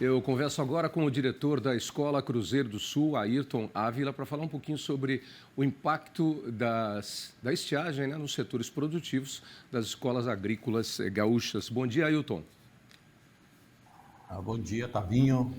Eu converso agora com o diretor da Escola Cruzeiro do Sul, Ayrton Ávila, para falar um pouquinho sobre o impacto da estiagem, né, nos setores produtivos das escolas agrícolas gaúchas. Bom dia, Ayrton. Bom dia, Tavinho.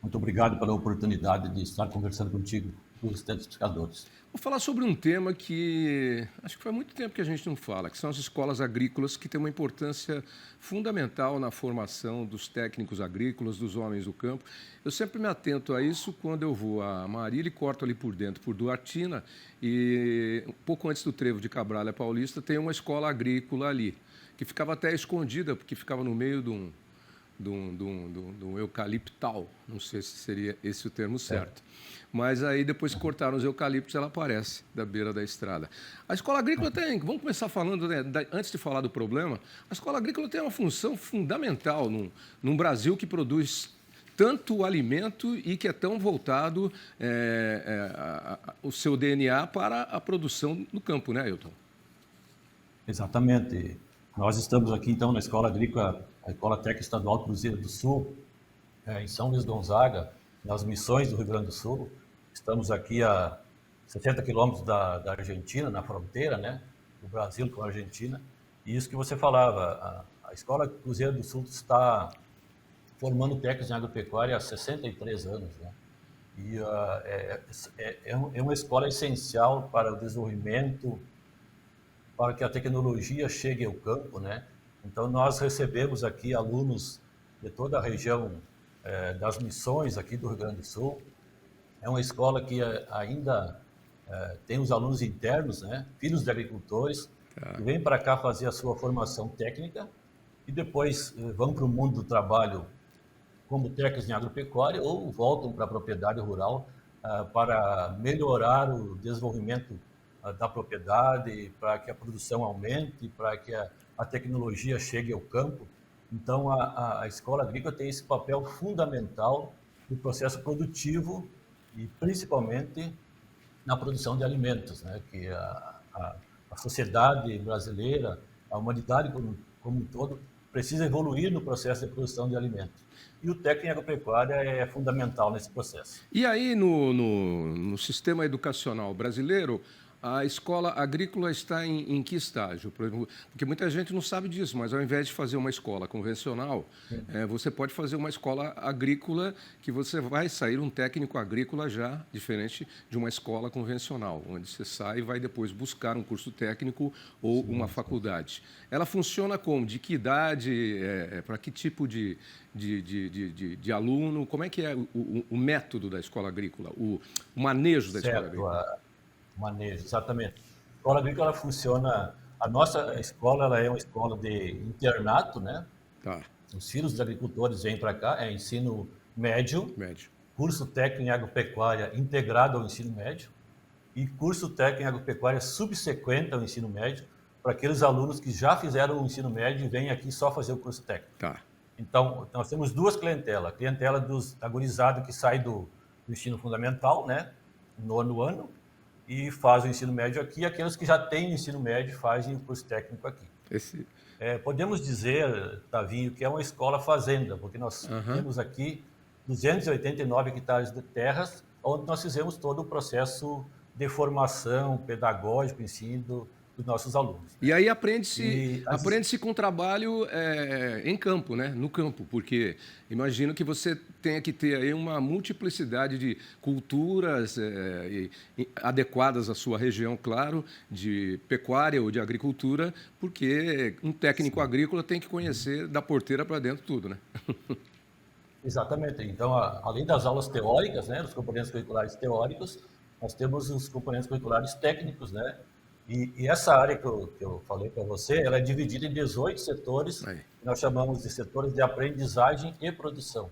Muito obrigado pela oportunidade de estar conversando contigo, os telespectadores. Vou falar sobre um tema que acho que faz muito tempo que a gente não fala, que são as escolas agrícolas, que têm uma importância fundamental na formação dos técnicos agrícolas, dos homens do campo. Eu sempre me atento a isso quando eu vou a Marília e corto ali por dentro, por Duartina, e um pouco antes do trevo de Cabralha Paulista tem uma escola agrícola ali, que ficava até escondida, porque ficava no meio de um eucaliptal, não sei se seria esse o termo certo. Mas aí depois que cortaram os eucaliptos, ela aparece da beira da estrada. A escola agrícola tem, vamos começar falando, né, antes de falar do problema, a escola agrícola tem uma função fundamental num Brasil que produz tanto alimento e que é tão voltado o seu DNA para a produção no campo, né, Ayrton? Exatamente. Nós estamos aqui, então, na Escola Agrícola, a Escola Técnica Estadual Cruzeiro do Sul, em São Luís Gonzaga, nas Missões do Rio Grande do Sul. Estamos aqui a 60 quilômetros da Argentina, na fronteira, né, do Brasil com a Argentina. E isso que você falava, a Escola Cruzeiro do Sul está formando técnicos em agropecuária há 63 anos, né? E é uma escola essencial para o desenvolvimento, para que a tecnologia chegue ao campo, né? Então, nós recebemos aqui alunos de toda a região das missões aqui do Rio Grande do Sul. É uma escola que ainda tem os alunos internos, né? Filhos de agricultores, que vêm para cá fazer a sua formação técnica e depois vão para o mundo do trabalho como técnicos em agropecuária ou voltam para a propriedade rural para melhorar o desenvolvimento da propriedade, para que a produção aumente, para que a tecnologia chegue ao campo. Então, a escola agrícola tem esse papel fundamental no processo produtivo e principalmente na produção de alimentos, né? Que a sociedade brasileira, a humanidade como um todo, precisa evoluir no processo de produção de alimentos. E o técnico em agropecuária é fundamental nesse processo. E aí, no sistema educacional brasileiro, a escola agrícola está em que estágio? Porque muita gente não sabe disso, mas ao invés de fazer uma escola convencional, você pode fazer uma escola agrícola que você vai sair um técnico agrícola já, diferente de uma escola convencional, onde você sai e vai depois buscar um curso técnico ou uma faculdade. Ela funciona como? De que idade? Para que tipo de aluno? Como é que é o método da escola agrícola, o manejo da escola agrícola? Manejo, exatamente. A escola agrícola ela funciona. A nossa escola ela é uma escola de internato, né? Tá. Os filhos dos agricultores vêm para cá, é ensino médio, curso técnico em agropecuária integrado ao ensino médio e curso técnico em agropecuária subsequente ao ensino médio para aqueles alunos que já fizeram o ensino médio e vêm aqui só fazer o curso técnico. Tá. Então, nós temos duas clientelas. A clientela da gurizada que sai do ensino fundamental, né? No ano, e faz o ensino médio aqui, e aqueles que já têm o ensino médio fazem o curso técnico aqui. Podemos dizer, Tavinho, que é uma escola fazenda, porque nós temos aqui 289 hectares de terras, onde nós fizemos todo o processo de formação pedagógico, ensino dos nossos alunos. E aí aprende-se com trabalho em campo, né? No campo, porque imagino que você tenha que ter aí uma multiplicidade de culturas adequadas à sua região, claro, de pecuária ou de agricultura, porque um técnico agrícola tem que conhecer da porteira para dentro tudo, né? Exatamente. Então, além das aulas teóricas, né, dos componentes curriculares teóricos, nós temos os componentes curriculares técnicos, né? E essa área que eu falei para você, ela é dividida em 18 setores, que nós chamamos de setores de aprendizagem e produção.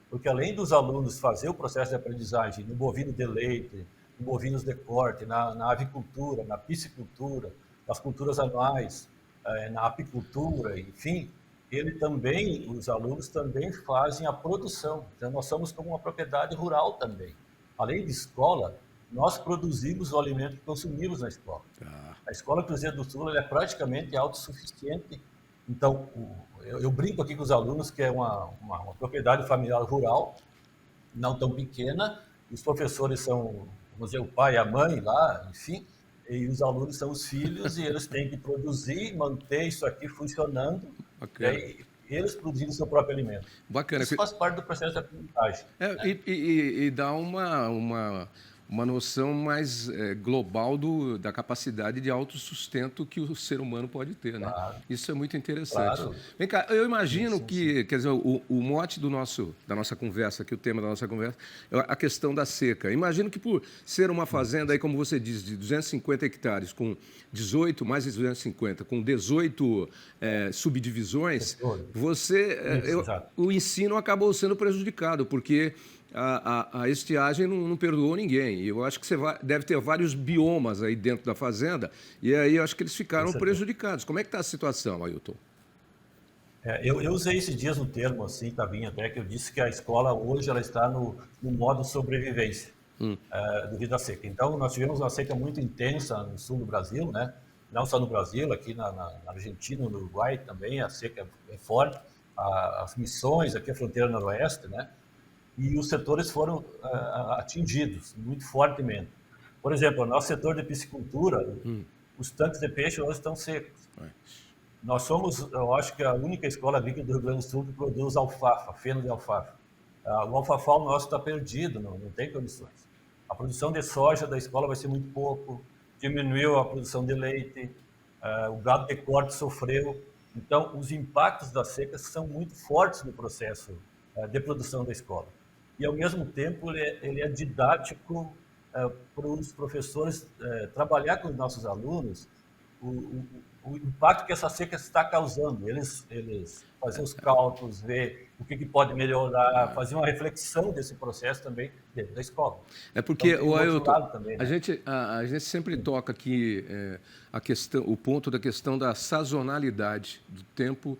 Porque além dos alunos fazer o processo de aprendizagem no bovino de leite, no bovinos de corte, na avicultura, na piscicultura, nas culturas anuais, na apicultura, enfim, os alunos também fazem a produção. Então, nós somos como uma propriedade rural também. Além de escola, nós produzimos o alimento que consumimos na escola. A Escola Cruzeiro do Sul é praticamente autossuficiente. Então, eu brinco aqui com os alunos que é uma propriedade familiar rural, não tão pequena, os professores são, vamos dizer, o pai e a mãe lá, enfim, e os alunos são os filhos, e eles têm que produzir, manter isso aqui funcionando, e Bacana. aí eles produzirem seu próprio alimento. Bacana. Isso faz parte do processo de aprendizagem. E dá uma noção mais global da capacidade de autossustento que o ser humano pode ter, né? Claro, Isso é muito interessante. claro. Vem cá, eu Sim, imagino sim, sim. que, quer dizer, o mote da nossa conversa, aqui o tema da nossa conversa, é a questão da seca. Imagino que por ser uma fazenda, aí, como você diz, de 250 hectares, com 18, mais de 250, com 18 subdivisões, Setor. você, Isso, exato. o ensino acabou sendo prejudicado, porque a estiagem não perdoou ninguém. E eu acho que deve ter vários biomas aí dentro da fazenda, e aí eu acho que eles Com ficaram certeza. prejudicados. Como é que está a situação, Ailton? Eu usei esses dias um termo assim, Tavinha, até que eu disse que a escola hoje ela está no modo sobrevivência devido à seca. Então, nós tivemos uma seca muito intensa no sul do Brasil, né? Não só no Brasil, aqui na Argentina, no Uruguai também, a seca é forte. As missões, aqui a fronteira noroeste, né? E os setores foram atingidos muito fortemente. Por exemplo, o nosso setor de piscicultura, os tanques de peixe hoje estão secos. Nós somos, eu acho que a única escola agrícola do Rio Grande do Sul que produz alfafa, feno de alfafa. O alfafal nosso está perdido, não tem condições. A produção de soja da escola vai ser muito pouco, diminuiu a produção de leite, o gado de corte sofreu. Então, os impactos da seca são muito fortes no processo de produção da escola. E, ao mesmo tempo, ele é didático para os professores trabalhar com os nossos alunos o, o impacto que essa seca está causando. Eles fazer os cálculos, ver o que pode melhorar, fazer uma reflexão desse processo também dentro da escola. É Então, porque, tem um o outro Ailton, lado também, a né? gente, a gente sempre toca aqui a questão, o ponto da questão da sazonalidade do tempo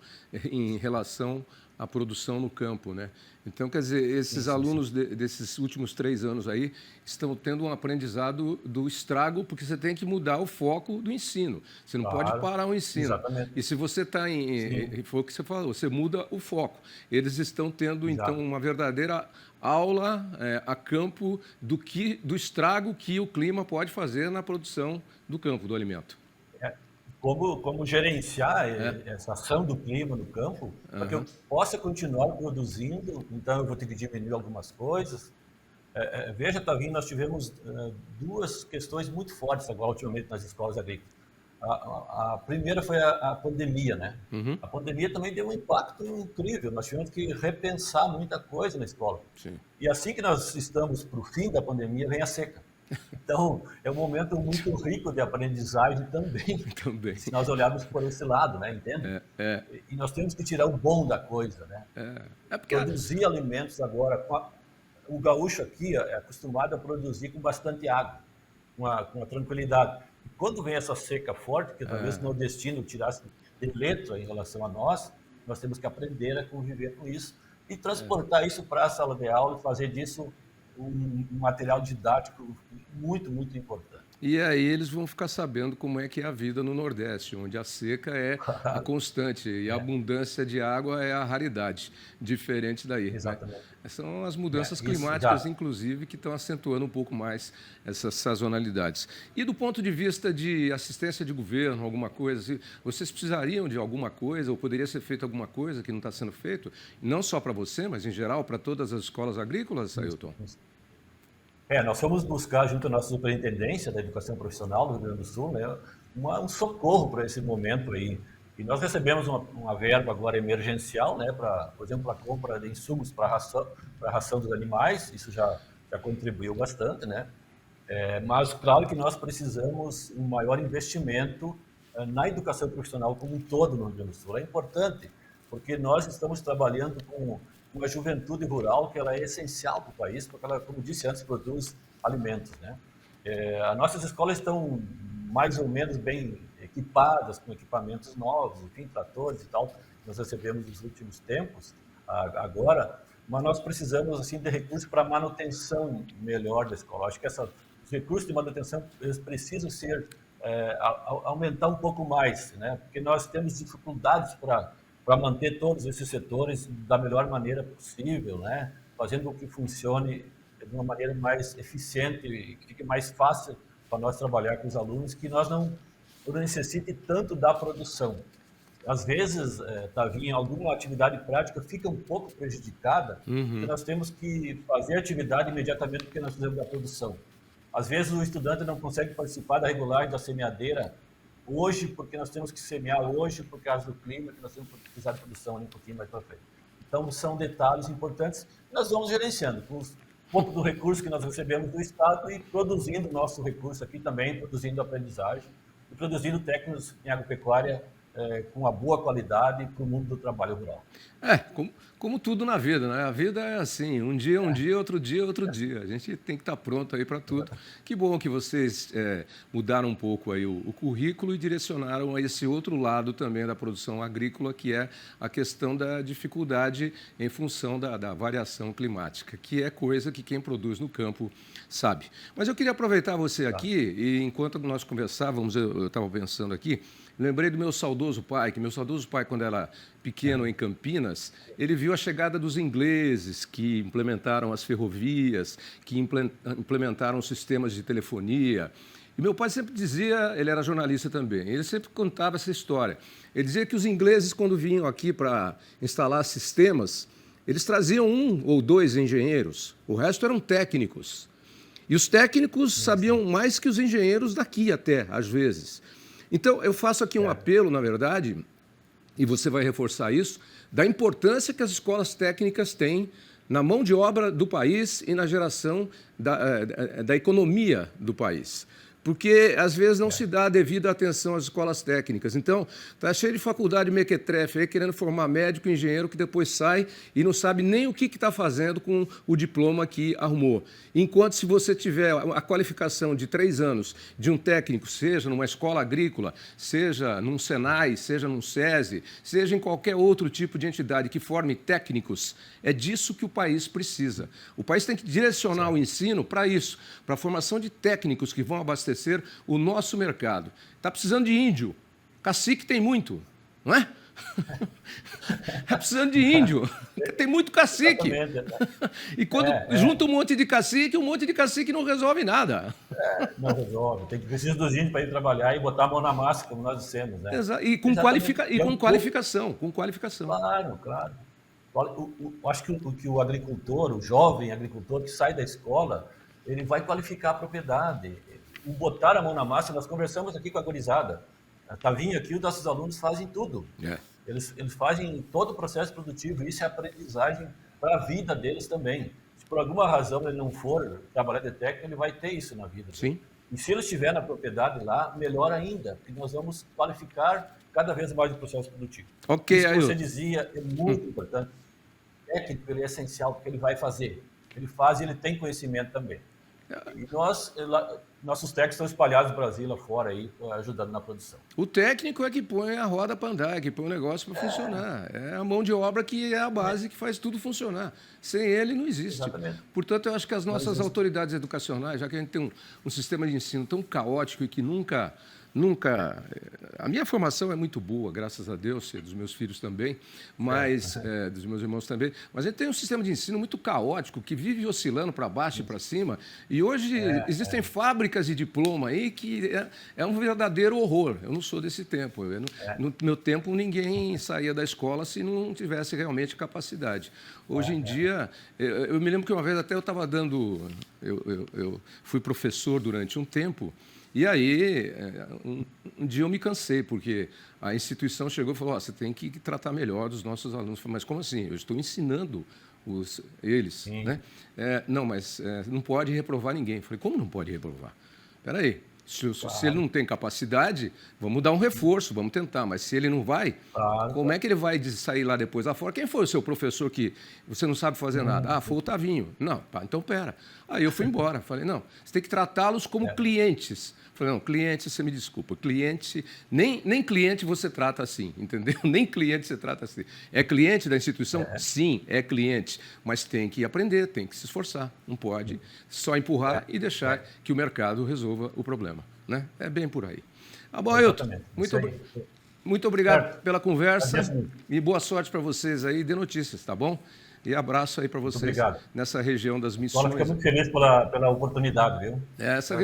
em relação à produção no campo, né? Então, quer dizer, Sim, esses sim, sim. alunos desses últimos 3 anos aí estão tendo um aprendizado do estrago, porque você tem que mudar o foco do ensino. Você não pode Claro, parar o ensino. exatamente. E se você está Sim, foi o que você falou, você muda o foco. Eles estão tendo, então, exato. uma verdadeira aula a campo do estrago que o clima pode fazer na produção do campo, do alimento. É, como gerenciar É, essa ação do clima no campo para que eu aham, possa continuar produzindo, então eu vou ter que diminuir algumas coisas. Veja, Tavinho, nós tivemos duas questões muito fortes agora ultimamente nas escolas agrícolas. A primeira foi a pandemia, né? uhum, A pandemia também deu um impacto incrível. Nós tivemos que repensar muita coisa na escola. sim, E assim que nós estamos para o fim da pandemia, vem a seca. Então, é um momento muito rico de aprendizagem também, também. se nós olharmos por esse lado, né? Entende? É, E nós temos que tirar o bom da coisa, né? é porque Produzir alimentos agora. O gaúcho aqui é acostumado a produzir com bastante água, com a tranquilidade. E quando vem essa seca forte, que talvez o nordestino tirasse de letra em relação a nós temos que aprender a conviver com isso e transportar isso para a sala de aula e fazer disso um material didático muito, muito importante. e aí eles vão ficar sabendo como é que é a vida no Nordeste, onde a seca é a constante e a abundância de água é a raridade, diferente daí, né? Exatamente. São as mudanças Isso, climáticas, exato. inclusive, que estão acentuando um pouco mais essas sazonalidades. E do ponto de vista de assistência de governo, alguma coisa, vocês precisariam de alguma coisa, ou poderia ser feito alguma coisa que não está sendo feito, não só para você, mas em geral para todas as escolas agrícolas, Ailton? Nós fomos buscar, junto à nossa superintendência da educação profissional do Rio Grande do Sul, né, um socorro para esse momento aí. E nós recebemos uma verba agora emergencial, né, por exemplo, a compra de insumos para a ração dos animais, isso já contribuiu bastante, né? Mas, claro que nós precisamos um maior investimento na educação profissional como um todo no Rio Grande do Sul. É importante, porque nós estamos trabalhando com uma juventude rural que ela é essencial para o país, porque ela, como disse antes, produz alimentos, né? As nossas escolas estão mais ou menos bem equipadas, com equipamentos novos, enfim, tratores e tal, que nós recebemos nos últimos tempos, agora, mas nós precisamos assim de recursos para manutenção melhor da escola. Acho que os recursos de manutenção eles precisam ser aumentar um pouco mais, né? Porque nós temos dificuldades para manter todos esses setores da melhor maneira possível, né? Fazendo com que funcione de uma maneira mais eficiente e que fique mais fácil para nós trabalhar com os alunos, que nós não necessite tanto da produção. Às vezes, Tavinha, alguma atividade prática fica um pouco prejudicada, porque nós temos que fazer a atividade imediatamente porque nós fizemos da produção. Às vezes, o estudante não consegue participar da regulagem da semeadeira hoje, porque nós temos que semear hoje por causa do clima, que nós temos que precisar de produção ali um pouquinho mais para frente. Então, são detalhes importantes que nós vamos gerenciando, com um pouco do recurso que nós recebemos do Estado e produzindo o nosso recurso aqui também, produzindo aprendizagem e produzindo técnicos em agropecuária com uma boa qualidade para o mundo do trabalho rural. Como tudo na vida, né? A vida é assim, um dia, outro dia, outro dia. A gente tem que estar pronto aí para tudo. Que bom que vocês mudaram um pouco aí o currículo e direcionaram a esse outro lado também da produção agrícola, que é a questão da dificuldade em função da variação climática, que é coisa que quem produz no campo sabe. Mas eu queria aproveitar você aqui, e enquanto nós conversávamos, eu estava pensando aqui, lembrei do meu saudoso pai, quando era pequeno em Campinas, ele viu a chegada dos ingleses que implementaram as ferrovias, que implementaram sistemas de telefonia. E meu pai sempre dizia, ele era jornalista também, ele sempre contava essa história. Ele dizia que os ingleses, quando vinham aqui para instalar sistemas, eles traziam 1 ou 2 engenheiros, o resto eram técnicos. E os técnicos sabiam mais que os engenheiros daqui até, às vezes. Então, eu faço aqui um apelo, na verdade, e você vai reforçar isso, da importância que as escolas técnicas têm na mão de obra do país e na geração da economia do país. Porque, às vezes, não se dá a devida atenção às escolas técnicas. Então, está cheio de faculdade mequetrefe aí querendo formar médico e engenheiro que depois sai e não sabe nem o que está fazendo com o diploma que arrumou. Enquanto, se você tiver a qualificação de 3 anos de um técnico, seja numa escola agrícola, seja num Senai, seja num SESI, seja em qualquer outro tipo de entidade que forme técnicos, é disso que o país precisa. O país tem que direcionar o ensino para isso, para a formação de técnicos que vão abastecer o nosso mercado. Está precisando de índio. Cacique tem muito, não é? Está precisando de índio. Tem muito cacique. E quando junta um monte de cacique não resolve nada. Não resolve. Precisa dos índios para ir trabalhar e botar a mão na massa, como nós dissemos. Né? E com qualificação. Claro. Eu acho que o agricultor, o jovem agricultor que sai da escola, ele vai qualificar a propriedade. O botar a mão na massa, nós conversamos aqui com a gurizada. Tavinho aqui, os nossos alunos fazem tudo. Eles fazem todo o processo produtivo, isso é aprendizagem para a vida deles também. Se por alguma razão ele não for trabalhar de técnico, ele vai ter isso na vida. Sim. E se ele estiver na propriedade lá, melhor ainda, porque nós vamos qualificar cada vez mais o processo produtivo. Ok, isso que você dizia é muito importante. O técnico ele é essencial, porque ele vai fazer. Ele faz e ele tem conhecimento também. E nossos técnicos estão espalhados no Brasil, lá fora, aí, ajudando na produção. O técnico é que põe a roda para andar, que põe o negócio para funcionar. É a mão de obra que é a base que faz tudo funcionar. Sem ele, não existe. Exatamente. Portanto, eu acho que as nossas autoridades educacionais, já que a gente tem um sistema de ensino tão caótico e que nunca... A minha formação é muito boa, graças a Deus, e dos meus filhos também, mas dos meus irmãos também. Mas a gente tem um sistema de ensino muito caótico, que vive oscilando para baixo e para cima. E hoje existem fábricas de diploma aí que é um verdadeiro horror. Eu não sou desse tempo. No meu tempo, ninguém saía da escola se não tivesse realmente capacidade. Hoje em dia, eu me lembro que uma vez até eu estava dando... Eu fui professor durante um tempo. E aí, um dia eu me cansei, porque a instituição chegou e falou, você tem que tratar melhor dos nossos alunos. Eu falei, mas como assim? Eu estou ensinando eles. Né? Não, mas não pode reprovar ninguém. Eu falei, como não pode reprovar? Espera aí. Se ele não tem capacidade, vamos dar um reforço, vamos tentar. Mas se ele não vai, como é que ele vai sair lá depois lá fora? Quem foi o seu professor que você não sabe fazer nada? Foi o Tavinho. Não, então pera. Aí eu fui embora. Falei, não, você tem que tratá-los como clientes. Falei, não, cliente, você me desculpa, cliente, nem cliente você trata assim, entendeu? Nem cliente você trata assim. É cliente da instituição? Sim, é cliente, mas tem que aprender, tem que se esforçar, não pode só empurrar e deixar que o mercado resolva o problema, né? É bem por aí. Bom, Ailton, muito obrigado Certo. pela conversa Agradeço muito. e boa sorte para vocês aí, dê notícias, tá bom? E abraço aí para vocês obrigado. nessa região das A escola fica Missões. muito feliz pela oportunidade, viu? Essa Muito.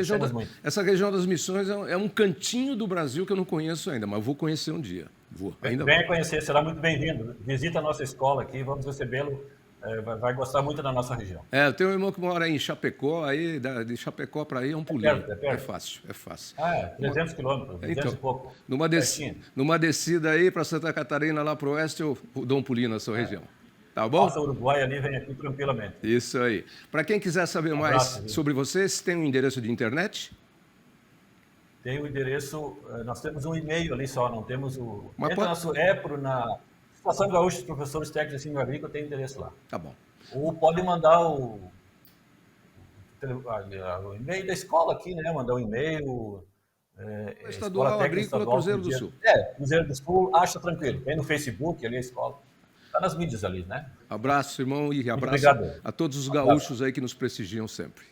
região das Missões é um cantinho do Brasil que eu não conheço ainda, mas vou conhecer um dia. Venha conhecer, será muito bem-vindo. Visita a nossa escola aqui, vamos recebê-lo. Vai gostar muito da nossa região. Eu tenho um irmão que mora em Chapecó, aí de Chapecó para aí é um pulinho. perto. É fácil, é fácil. 300 quilômetros, 200 e pouco. Numa descida aí para Santa Catarina, lá para o oeste, eu dou um pulinho na sua região. Tá bom? Passa o Uruguai ali, vem aqui tranquilamente. Isso aí. Para quem quiser saber mais sobre vocês, tem um endereço de internet? Tem o endereço, nós temos um e-mail ali só, não temos o... Entra nosso EPRO na Associação Gaúcha dos Professores Técnicos de Ensino Agrícola, tem endereço lá. Tá bom. Ou pode mandar o e-mail da escola aqui, né? Mandar um e-mail. Estadual Agrícola Cruzeiro do Sul. Cruzeiro do Sul, acha tranquilo. Tem no Facebook ali a escola. Está nas mídias ali, né? Abraço, irmão, e abraço obrigado. a todos os gaúchos aí que nos prestigiam sempre.